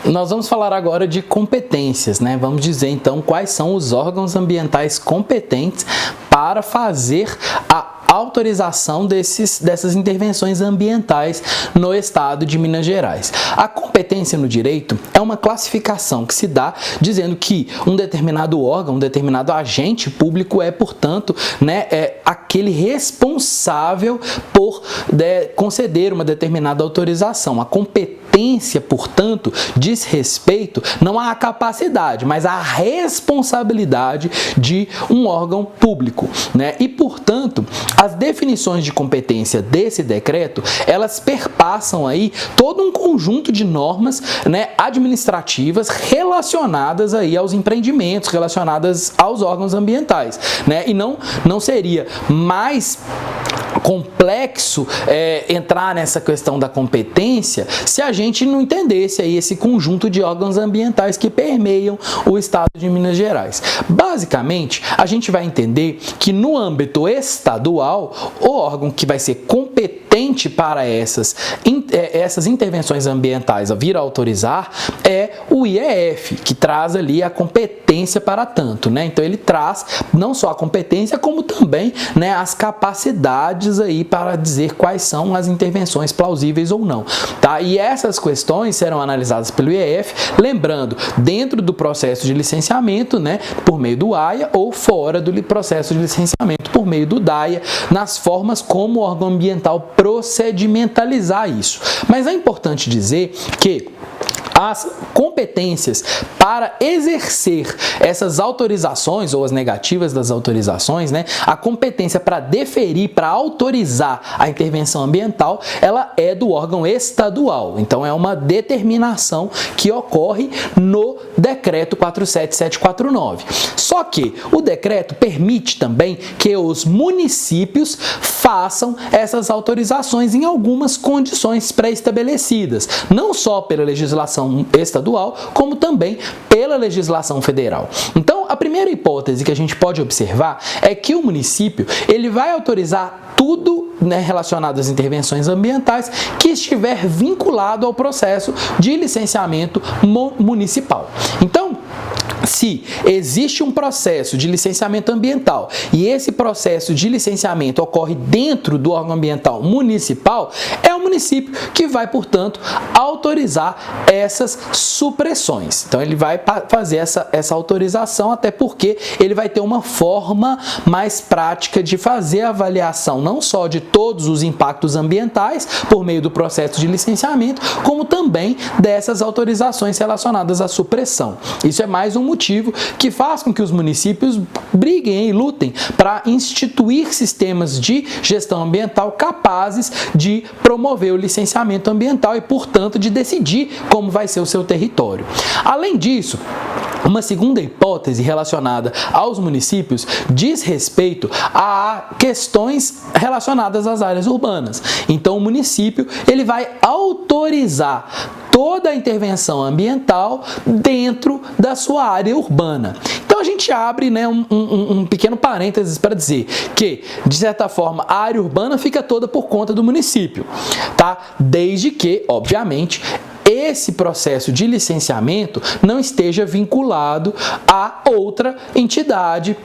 Nós vamos falar agora de competências, né? Vamos dizer então quais são os órgãos ambientais competentes para fazer a autorização dessas intervenções ambientais no estado de Minas Gerais. A competência no direito é uma classificação que se dá dizendo que um determinado órgão, um determinado agente público é, portanto, aquele responsável por conceder uma determinada autorização. A competência, portanto, diz respeito não à capacidade, mas à responsabilidade de um órgão público, né? E, portanto, as definições de competência desse decreto, elas perpassam aí todo um conjunto de normas, né, administrativas relacionadas aí aos empreendimentos, relacionadas aos órgãos ambientais, né? E não seria mais complexo entrar nessa questão da competência se a gente não entendesse aí esse conjunto de órgãos ambientais que permeiam o estado de Minas Gerais. Basicamente, a gente vai entender que no âmbito estadual, o órgão que vai ser competente para essas intervenções ambientais a vir a autorizar é o IEF, que traz ali a competência para tanto, né? Então ele traz não só a competência, como também, né, as capacidades aí para dizer quais são as intervenções plausíveis ou não, tá? E essas questões serão analisadas pelo IEF, lembrando, dentro do processo de licenciamento, né, por meio do AIA, ou fora do processo de licenciamento por meio do DAIA, nas formas como o órgão ambiental procedimentalizar isso. Mas é importante dizer que as competências para exercer essas autorizações ou as negativas das autorizações, né, a competência para deferir, para autorizar a intervenção ambiental, ela é do órgão estadual. Então é uma determinação que ocorre no decreto 47749. Só que o decreto permite também que os municípios façam essas autorizações em algumas condições pré-estabelecidas, não só pela legislação estadual, como também pela legislação federal. Então, a primeira hipótese que a gente pode observar é que o município ele vai autorizar tudo, né, relacionado às intervenções ambientais que estiver vinculado ao processo de licenciamento municipal. Então, se existe um processo de licenciamento ambiental e esse processo de licenciamento ocorre dentro do órgão ambiental municipal, é o município que vai, portanto, autorizar essas supressões. Então, ele vai fazer essa autorização, até porque ele vai ter uma forma mais prática de fazer a avaliação não só de todos os impactos ambientais por meio do processo de licenciamento, como também dessas autorizações relacionadas à supressão. Isso é mais um motivo que faz com que os municípios briguem e lutem para instituir sistemas de gestão ambiental capazes de promover o licenciamento ambiental e, portanto, de decidir como vai ser o seu território. Além disso, uma segunda hipótese relacionada aos municípios diz respeito a questões relacionadas às áreas urbanas. Então, o município ele vai autorizar toda a intervenção ambiental dentro da sua área urbana. Então, a gente abre, né, um pequeno parênteses para dizer que, de certa forma, a área urbana fica toda por conta do município, tá? Desde que, obviamente, esse processo de licenciamento não esteja vinculado a outra entidade,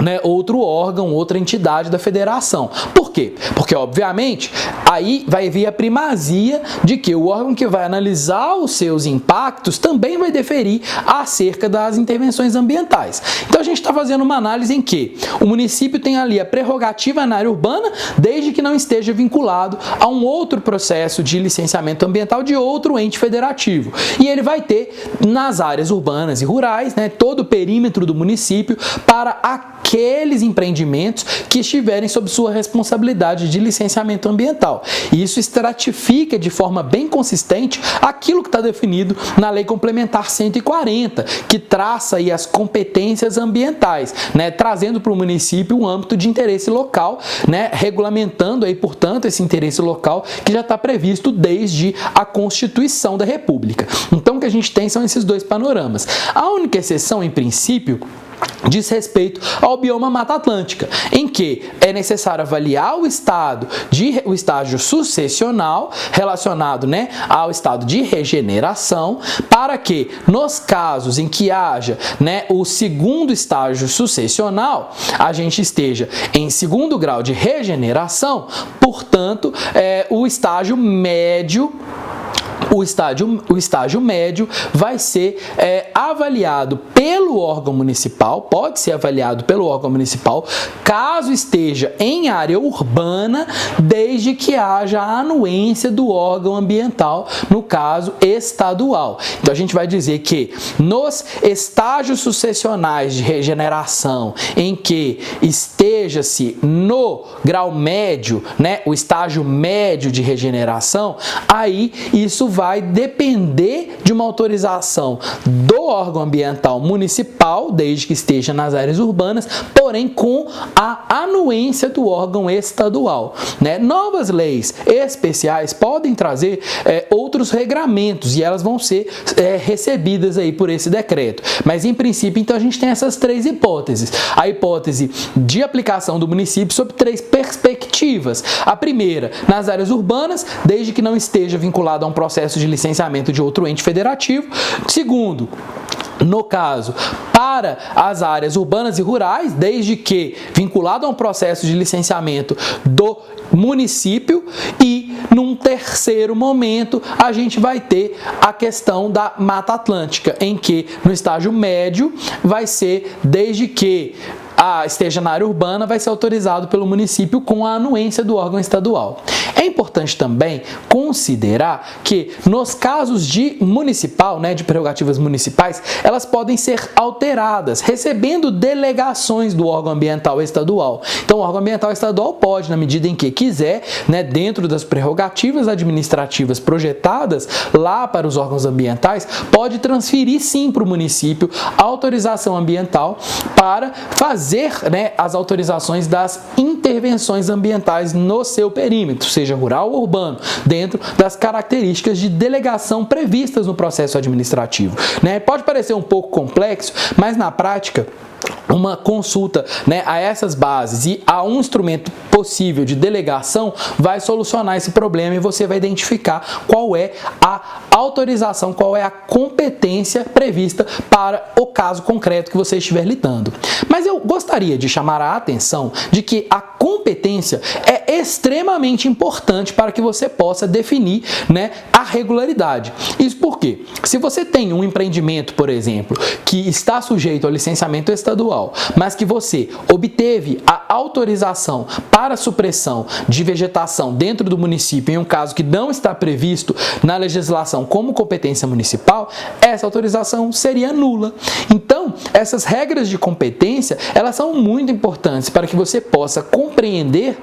né, outro órgão, outra entidade da federação. Por quê? Porque, obviamente, aí vai vir a primazia de que o órgão que vai analisar os seus impactos também vai deferir acerca das intervenções ambientais. Então, a gente está fazendo uma análise em que o município tem ali a prerrogativa na área urbana, desde que não esteja vinculado a um outro processo de licenciamento ambiental de outro ente federativo. E ele vai ter, nas áreas urbanas e rurais, né, todo o perímetro do município para aqueles empreendimentos que estiverem sob sua responsabilidade de licenciamento ambiental. E isso estratifica de forma bem consistente aquilo que está definido na Lei Complementar 140, que traça aí as competências ambientais, né, trazendo para o município um âmbito de interesse local, né, regulamentando aí, portanto, esse interesse local que já está previsto desde a Constituição da República. Então, o que que a gente tem são esses dois panoramas. A única exceção, em princípio, diz respeito ao bioma Mata Atlântica, em que é necessário avaliar o estágio sucessional relacionado, né, ao estado de regeneração, para que nos casos em que haja, né, o segundo estágio sucessional, a gente esteja em segundo grau de regeneração, portanto, o estágio médio vai ser avaliado pelo órgão municipal, pode ser avaliado pelo órgão municipal, caso esteja em área urbana, desde que haja a anuência do órgão ambiental, no caso estadual. Então a gente vai dizer que nos estágios sucessionais de regeneração, em que esteja-se no grau médio, né, o estágio médio de regeneração, aí isso vai depender de uma autorização do órgão ambiental municipal, desde que esteja nas áreas urbanas, porém com a anuência do órgão estadual, né? Novas leis especiais podem trazer outros regramentos e elas vão ser recebidas aí por esse decreto. Mas em princípio, então, a gente tem essas três hipóteses. A hipótese de aplicação do município sob três perspectivas. A primeira, nas áreas urbanas, desde que não esteja vinculado a um processo de licenciamento de outro ente federativo. Segundo, no caso, para as áreas urbanas e rurais, desde que vinculado a um processo de licenciamento do município. E num terceiro momento a gente vai ter a questão da Mata Atlântica, em que no estágio médio vai ser desde que esteja na área urbana, vai ser autorizado pelo município com a anuência do órgão estadual. É importante também considerar que nos casos de municipal, né, de prerrogativas municipais, elas podem ser alteradas, recebendo delegações do órgão ambiental estadual. Então, o órgão ambiental estadual pode, na medida em que quiser, né, dentro das prerrogativas administrativas projetadas lá para os órgãos ambientais, pode transferir sim para o município a autorização ambiental para fazer, né, as autorizações das intervenções ambientais no seu perímetro, seja rural ou urbano, dentro das características de delegação previstas no processo administrativo, né? Pode parecer um pouco complexo, mas na prática, uma consulta, né, a essas bases e a um instrumento possível de delegação vai solucionar esse problema e você vai identificar qual é a autorização, qual é a competência prevista para o caso concreto que você estiver lidando. Mas eu gostaria de chamar a atenção de que a competência é extremamente importante para que você possa definir, né, a regularidade. Isso porque, se você tem um empreendimento, por exemplo, que está sujeito ao licenciamento estadual, mas que você obteve a autorização para supressão de vegetação dentro do município, em um caso que não está previsto na legislação como competência municipal, essa autorização seria nula. Então, essas regras de competência, elas são muito importantes para que você possa compreender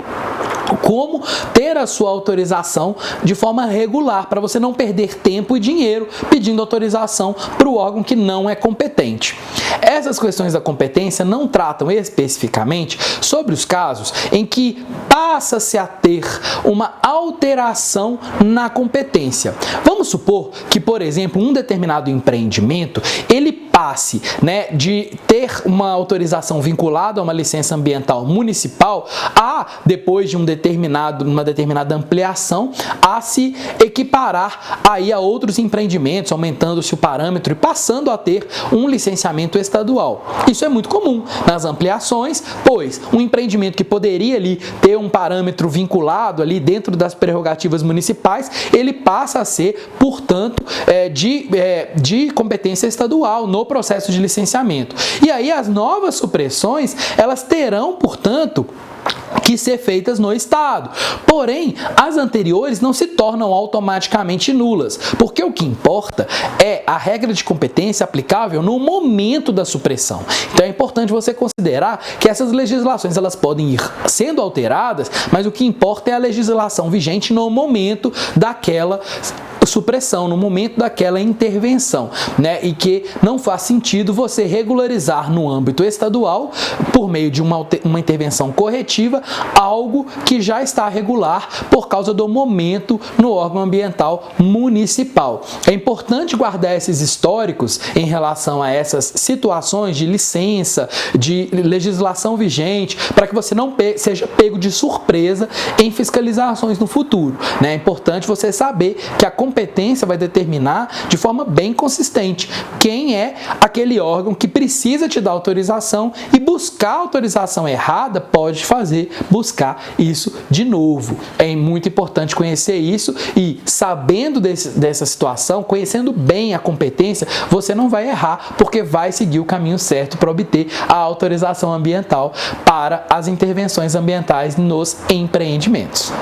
como ter a sua autorização de forma regular, para você não perder tempo e dinheiro pedindo autorização para o órgão que não é competente. Essas questões da competência não tratam especificamente sobre os casos em que passa-se a ter uma alteração na competência. Vamos supor que, por exemplo, um determinado empreendimento, ele passe, né, de ter uma autorização vinculada a uma licença ambiental municipal a, depois de uma determinada ampliação, a se equiparar aí a outros empreendimentos, aumentando-se o parâmetro e passando a ter um licenciamento estadual. Isso é muito comum nas ampliações, pois um empreendimento que poderia ali ter um parâmetro vinculado ali dentro das prerrogativas municipais, ele passa a ser, portanto, de competência estadual no processo de licenciamento. E aí as novas supressões, elas terão, portanto, que ser feitas no Estado. Porém, as anteriores não se tornam automaticamente nulas, porque o que importa é a regra de competência aplicável no momento da supressão. Então é importante você considerar que essas legislações elas podem ir sendo alteradas, mas o que importa é a legislação vigente no momento daquela supressão, no momento daquela intervenção, né? E que não faz sentido você regularizar no âmbito estadual, por meio de uma intervenção corretiva, algo que já está regular por causa do momento no órgão ambiental municipal. É importante guardar esses históricos em relação a essas situações de licença, de legislação vigente, para que você não seja pego de surpresa em fiscalizações no futuro, né? É importante você saber que a competência vai determinar de forma bem consistente quem é aquele órgão que precisa te dar autorização, e buscar a autorização errada pode buscar isso de novo. É muito importante conhecer isso, e sabendo dessa situação, conhecendo bem a competência, você não vai errar, porque vai seguir o caminho certo para obter a autorização ambiental para as intervenções ambientais nos empreendimentos.